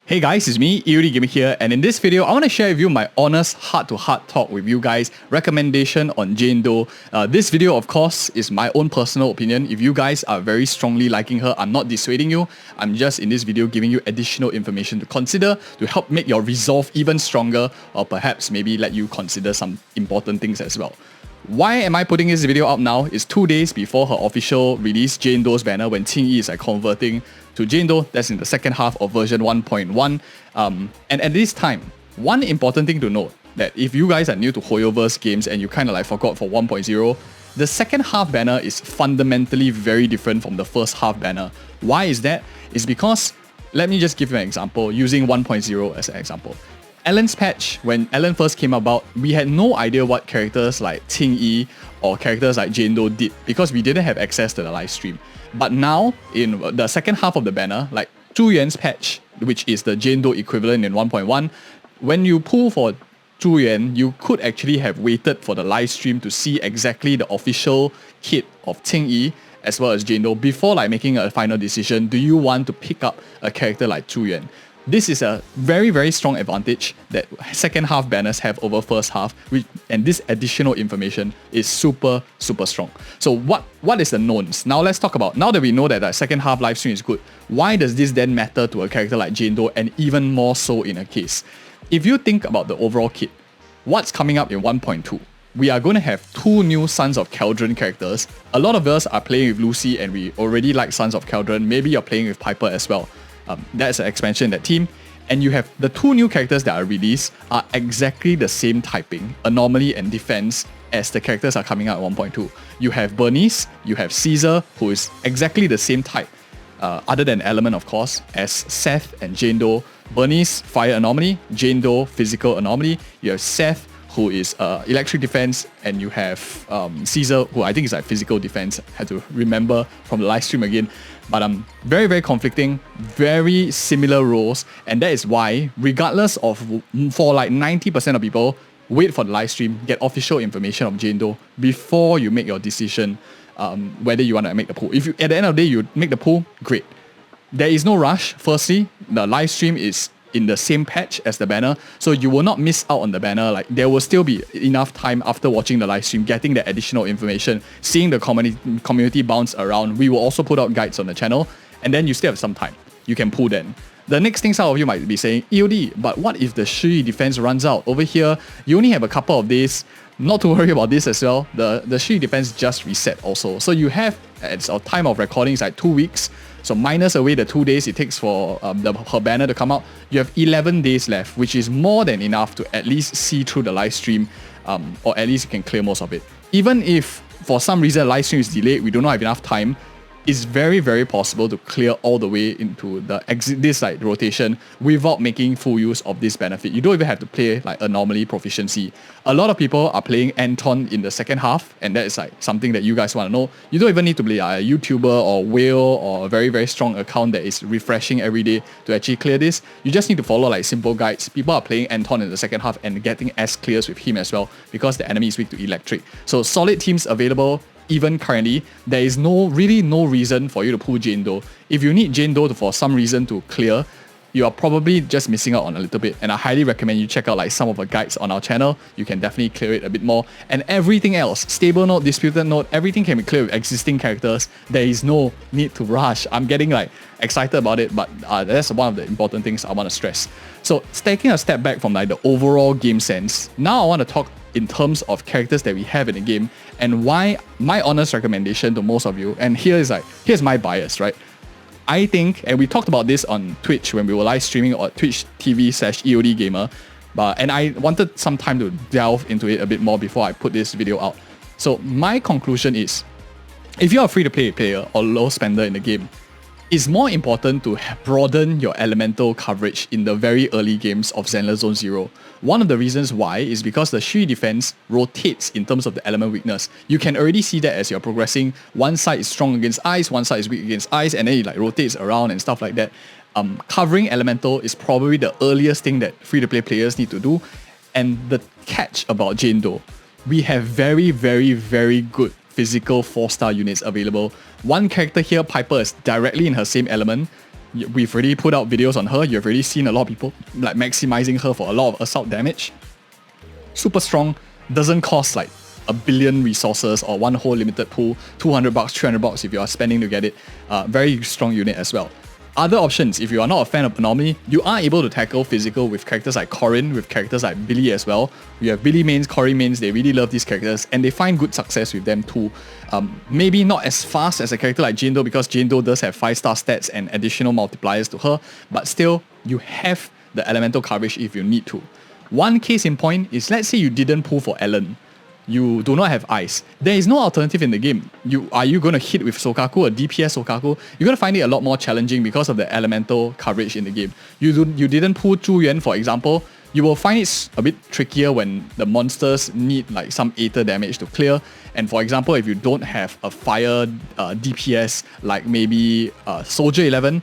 Hey guys, it's me, EODGamer here, and in this video, I want to share with you my honest, heart-to-heart talk with you guys, recommendation on Jane Doe. This video, of course, is my own personal opinion. If you guys are very strongly liking her, I'm not dissuading you. I'm just in this video giving you additional information to consider to help make your resolve even stronger, or perhaps maybe let you consider some important things as well. Why am I putting this video out now? It's 2 days before her official release, Jane Doe's banner, when Qingyi is converting to Jane Doe. That's in the second half of version 1.1. And at this time, one important thing to note, that if you guys are new to Hoyoverse games and you kind of forgot for 1.0, the second half banner is fundamentally very different from the first half banner. Why is that? It's because, let me just give you an example, using 1.0 as an example. Ellen's patch, when Ellen first came about, we had no idea what characters like Qingyi or characters like Jane Doe did because we didn't have access to the live stream. But now, in the second half of the banner, like Zhu Yuan's patch, which is the Jane Doe equivalent in 1.1, when you pull for Zhu Yuan, you could actually have waited for the live stream to see exactly the official kit of Qingyi as well as Jane Doe before making a final decision. Do you want to pick up a character like Zhu Yuan? This is a very, very strong advantage that second half banners have over first half, and this additional information is super, super strong. So what is the knowns? Now let's talk about, now that we know that the second half live stream is good, why does this then matter to a character like Jane Doe, and even more so in a case? If you think about the overall kit, what's coming up in 1.2? We are going to have 2 new Sons of Caldron characters. A lot of us are playing with Lucy and we already like Sons of Caldron. Maybe you're playing with Piper as well. That's an expansion in that team. And you have the 2 new characters that are released are exactly the same typing, anomaly and defense, as the characters are coming out at 1.2. You have Bernice, you have Caesar, who is exactly the same type, other than element of course, as Seth and Jane Doe. Bernice, fire anomaly, Jane Doe, physical anomaly. You have Seth, who is electric defense, and you have Caesar, who I think is physical defense. I had to remember from the live stream again. But very, very conflicting, very similar roles, and that is why, regardless of, for 90% of people, wait for the live stream, get official information of Jane Doe before you make your decision whether you want to make the pool. If you, at the end of the day, you make the pool, great. There is no rush. Firstly, the live stream is in the same patch as the banner, so you will not miss out on the banner. There will still be enough time after watching the live stream, getting the additional information, seeing the community bounce around. We will also put out guides on the channel, and then you still have some time. You can pull then. The next thing some of you might be saying, EOD, but what if the Shi defense runs out? Over here, you only have a couple of days. Not to worry about this as well. The Shi defense just reset also. So you have, at our time of recording, it's 2 weeks. So minus away the 2 days it takes for her banner to come out, you have 11 days left, which is more than enough to at least see through the live stream, or at least you can clear most of it. Even if for some reason live stream is delayed, we do not have enough time, it's very, very possible to clear all the way into this rotation without making full use of this benefit. You don't even have to play anomaly proficiency. A lot of people are playing Anton in the second half, and that is something that you guys want to know. You don't even need to be a YouTuber or whale or a very, very strong account that is refreshing every day to actually clear this. You just need to follow simple guides. People are playing Anton in the second half and getting S clears with him as well because the enemy is weak to electric. So solid teams available. Even currently, there is really no reason for you to pull Jane Doe. If you need Jane Doe for some reason to clear, you are probably just missing out on a little bit. And I highly recommend you check out some of the guides on our channel. You can definitely clear it a bit more. And everything else, stable node, disputed node, everything can be cleared with existing characters. There is no need to rush. I'm getting excited about it, but that's one of the important things I want to stress. So taking a step back from the overall game sense, now I want to talk in terms of characters that we have in the game and why my honest recommendation to most of you, and here's my bias, right? I think, and we talked about this on Twitch when we were live streaming or Twitch TV/EODGamer, and I wanted some time to delve into it a bit more before I put this video out. So my conclusion is, if you're a free-to-play player or low spender in the game, it's more important to broaden your elemental coverage in the very early games of Zenless Zone 0. One of the reasons why is because the Shi defense rotates in terms of the element weakness. You can already see that as you're progressing. One side is strong against ice, one side is weak against ice, and then it rotates around and stuff like that. Covering elemental is probably the earliest thing that free-to-play players need to do. And the catch about Jane Doe, we have very, very, very good physical 4-star units available. One character here, Piper, is directly in her same element. We've already put out videos on her. You've already seen a lot of people like maximizing her for a lot of assault damage. Super strong, doesn't cost like a billion resources or one whole limited pool, $200, $300 if you are spending to get it. Very strong unit as well. Other options, if you are not a fan of Anomaly, you are able to tackle physical with characters like Corrin, with characters like Billy as well. You have Billy mains, Corrin mains, they really love these characters and they find good success with them too. Maybe not as fast as a character like Jane Doe because Jane Doe does have 5-star stats and additional multipliers to her, but still, you have the elemental coverage if you need to. One case in point is, let's say you didn't pull for Ellen. You do not have ice. There is no alternative in the game. Are you going to hit with Sokaku, a DPS Sokaku? You're going to find it a lot more challenging because of the elemental coverage in the game. You didn't pull Zhu Yuan, for example. You will find it a bit trickier when the monsters need like some Aether damage to clear. And for example, if you don't have a fire DPS like maybe Soldier 11,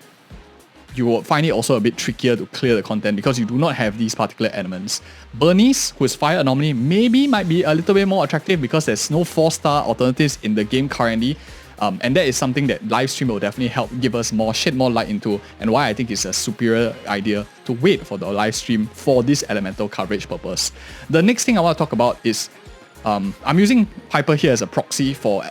you will find it also a bit trickier to clear the content because you do not have these particular elements. Bernice, who is Fire Anomaly, maybe might be a little bit more attractive because there's no 4-star alternatives in the game currently. And that is something that livestream will definitely help give us shed more light into, and why I think it's a superior idea to wait for the livestream for this elemental coverage purpose. The next thing I want to talk about is, I'm using Piper here as a proxy for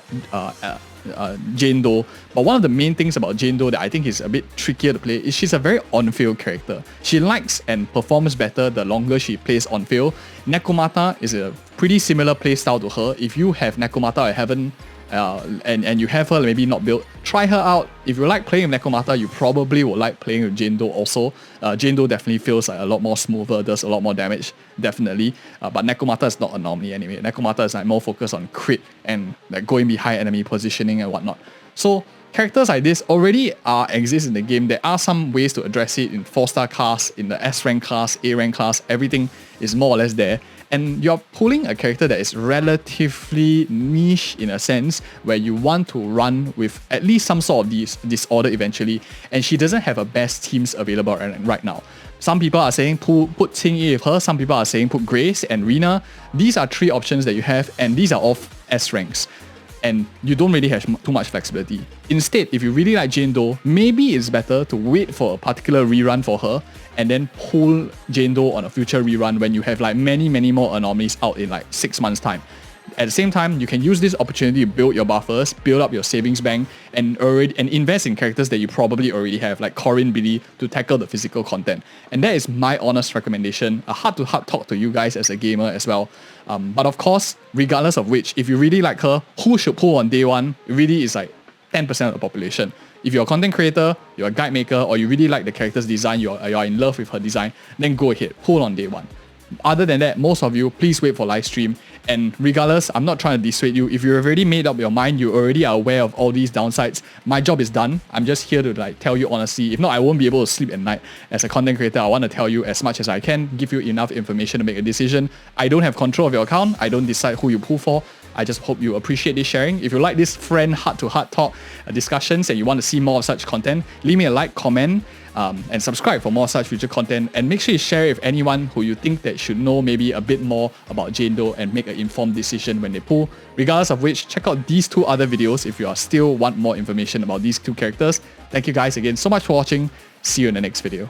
Jane Doe, but one of the main things about Jane Doe that I think is a bit trickier to play is she's a very on-field character. She likes and performs better the longer she plays on-field. Nekomata is a pretty similar playstyle to her. If you have Nekomata or haven't, and you have her maybe not built, try her out. If you like playing with Nekomata, you probably will like playing with Jane Doe also. Jane Doe definitely feels like a lot more smoother, does a lot more damage, definitely. But Nekomata is not Anomaly anyway. Nekomata is like more focused on crit and like going behind enemy positioning and whatnot. So characters like this already exist in the game. There are some ways to address it in 4-star class, in the S rank class, A rank class, everything is more or less there. And you're pulling a character that is relatively niche in a sense, where you want to run with at least some sort of disorder eventually, and she doesn't have a best teams available right now. Some people are saying put Qingyi with her, some people are saying put Grace and Rina. These are 3 options that you have, and these are all S ranks. And you don't really have too much flexibility. Instead, if you really like Jane Doe, maybe it's better to wait for a particular rerun for her and then pull Jane Doe on a future rerun when you have like many more anomalies out in like 6 months time. At the same time, you can use this opportunity to build your buffers, build up your savings bank, and invest in characters that you probably already have, like Corrin, Billy, to tackle the physical content. And that is my honest recommendation, a heart-to-heart talk to you guys as a gamer as well. But of course, regardless of which, if you really like her, who should pull on day one? It really is like 10% of the population. If you're a content creator, you're a guide maker, or you really like the character's design, you're in love with her design, then go ahead, pull on day one. Other than that, most of you, please wait for live stream. And regardless, I'm not trying to dissuade you. If you've already made up your mind, you already are aware of all these downsides, my job is done. I'm just here to like tell you honestly. If not, I won't be able to sleep at night. As a content creator, I want to tell you as much as I can, give you enough information to make a decision. I don't have control of your account. I don't decide who you pull for. I just hope you appreciate this sharing. If you like this friend heart-to-heart talk discussions and you want to see more of such content, leave me a like, comment, and subscribe for more such future content. And make sure you share it with anyone who you think that should know maybe a bit more about Jane Doe and make an informed decision when they pull. Regardless of which, check out these 2 other videos if you are still want more information about these 2 characters. Thank you guys again so much for watching. See you in the next video.